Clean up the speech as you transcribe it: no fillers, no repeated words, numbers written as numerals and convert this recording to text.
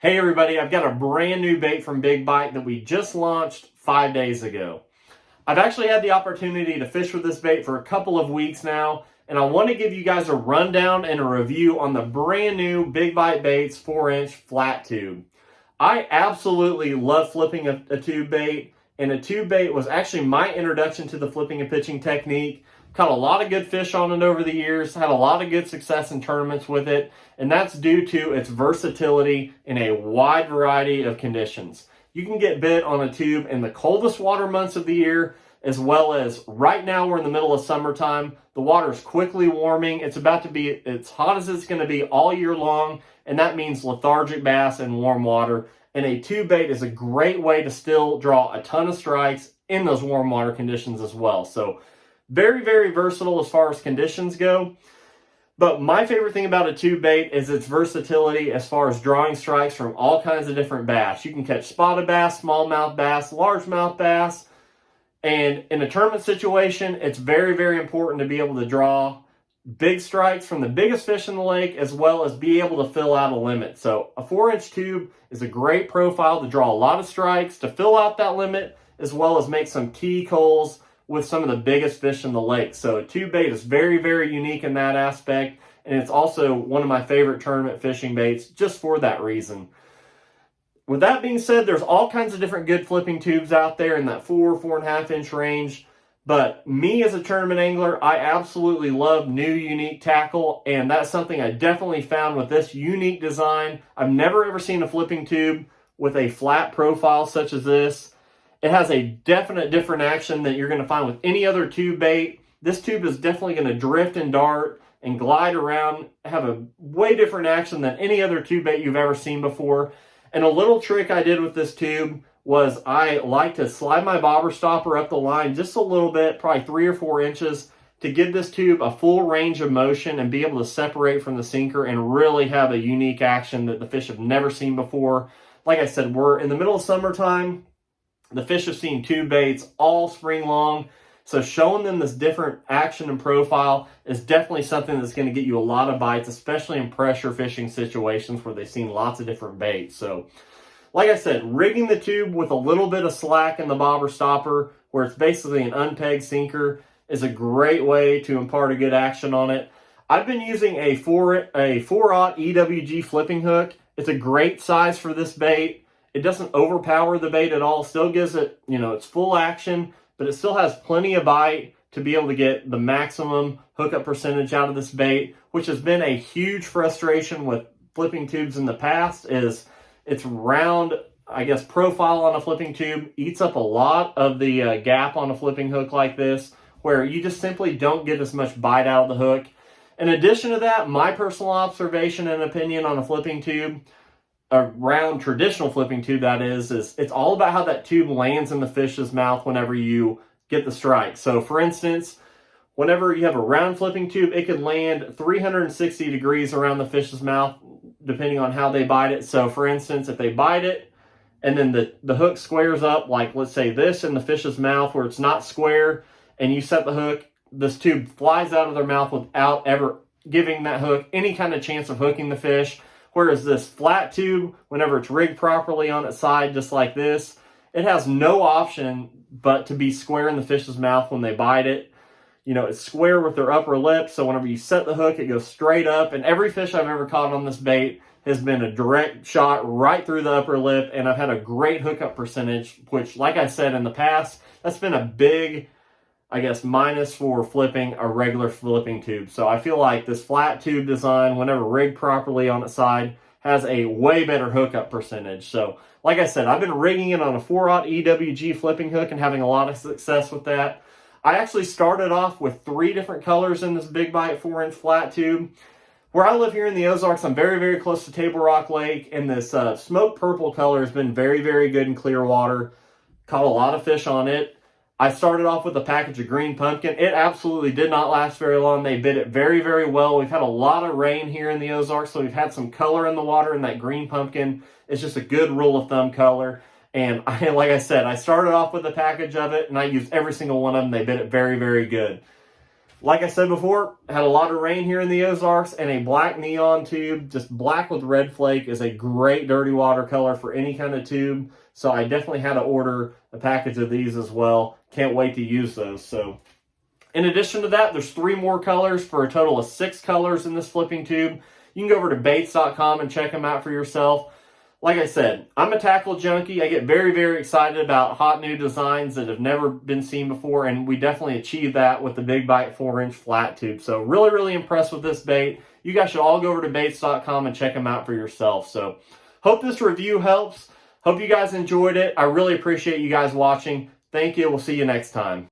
Hey everybody, I've got a brand new bait from Big Bite that we just launched 5 days ago. I've actually had the opportunity to fish with this bait for a couple of weeks now, and I want to give you guys a rundown and a review on the brand new Big Bite Baits 4-inch flat tube. I absolutely love flipping a tube bait, and a tube bait was actually my introduction to the flipping and pitching technique. Caught a lot of good fish on it over the years, had a lot of good success in tournaments with it, and that's due to its versatility in a wide variety of conditions. You can get bit on a tube in the coldest water months of the year, as well as right now we're in the middle of summertime. The water is quickly warming. It's about to be as hot as it's going to be all year long, and that means lethargic bass and warm water. And a tube bait is a great way to still draw a ton of strikes in those warm water conditions as well. So very, very versatile as far as conditions go. But my favorite thing about a tube bait is its versatility as far as drawing strikes from all kinds of different bass. You can catch spotted bass, smallmouth bass, largemouth bass. And in a tournament situation, it's very, very important to be able to draw big strikes from the biggest fish in the lake, as well as be able to fill out a limit. So a 4-inch tube is a great profile to draw a lot of strikes, to fill out that limit, as well as make some key calls with some of the biggest fish in the lake. So a tube bait is very, very unique in that aspect, and it's also one of my favorite tournament fishing baits just for that reason. With that being said, there's all kinds of different good flipping tubes out there in that 4.5 inch range, but me as a tournament angler, I absolutely love new unique tackle, and that's something I definitely found with this unique design. I've never ever seen a flipping tube with a flat profile such as this. It has a definite different action that you're going to find with any other tube bait. This tube is definitely going to drift and dart and glide around, have a way different action than any other tube bait you've ever seen before. And a little trick I did with this tube was I like to slide my bobber stopper up the line just a little bit, probably 3 or 4 inches, to give this tube a full range of motion and be able to separate from the sinker and really have a unique action that the fish have never seen before. Like I said, we're in the middle of summertime. The fish have seen tube baits all spring long, so showing them this different action and profile is definitely something that's going to get you a lot of bites, especially in pressure fishing situations where they've seen lots of different baits. So, like I said, rigging the tube with a little bit of slack in the bobber stopper, where it's basically an unpegged sinker, is a great way to impart a good action on it. I've been using a 4-aught EWG flipping hook. It's a great size for this bait. It doesn't overpower the bait at all. Still gives it, its full action, but it still has plenty of bite to be able to get the maximum hookup percentage out of this bait, which has been a huge frustration with flipping tubes in the past. Is its round, profile on a flipping tube eats up a lot of the gap on a flipping hook like this, where you just simply don't get as much bite out of the hook. In addition to that, my personal observation and opinion on a flipping tube, a round traditional flipping tube that is it's all about how that tube lands in the fish's mouth whenever you get the strike. So for instance, whenever you have a round flipping tube, it can land 360 degrees around the fish's mouth depending on how they bite it. So for instance, if they bite it and then the hook squares up, like let's say this in the fish's mouth where it's not square, and you set the hook, this tube flies out of their mouth without ever giving that hook any kind of chance of hooking the fish. Whereas this flat tube, whenever it's rigged properly on its side, just like this, it has no option but to be square in the fish's mouth when they bite it. It's square with their upper lip, so whenever you set the hook, it goes straight up. And every fish I've ever caught on this bait has been a direct shot right through the upper lip, and I've had a great hookup percentage, which, like I said in the past, that's been a big, minus for flipping a regular flipping tube. So I feel like this flat tube design, whenever rigged properly on its side, has a way better hookup percentage. So like I said, I've been rigging it on a 4-aught EWG flipping hook and having a lot of success with that. I actually started off with 3 different colors in this Big Bite 4-inch flat tube. Where I live here in the Ozarks, I'm very, very close to Table Rock Lake, and this smoke purple color has been very, very good in clear water. Caught a lot of fish on it. I started off with a package of green pumpkin. It absolutely did not last very long. They bit it very, very well. We've had a lot of rain here in the Ozarks, so we've had some color in the water, and that green pumpkin is just a good rule of thumb color. And like I said, I started off with a package of it, and I used every single one of them. They bit it very, very good. Like I said before, had a lot of rain here in the Ozarks, and a black neon tube, just black with red flake, is a great dirty water color for any kind of tube. So I definitely had to order a package of these as well. Can't wait to use those. So in addition to that, there's 3 more colors for a total of 6 colors in this flipping tube. You can go over to baits.com and check them out for yourself. Like I said, I'm a tackle junkie. I get very, very excited about hot new designs that have never been seen before, and we definitely achieved that with the Big Bite 4-inch flat tube. So really, really impressed with this bait. You guys should all go over to baits.com and check them out for yourself. So hope this review helps. Hope you guys enjoyed it. I really appreciate you guys watching. Thank you. We'll see you next time.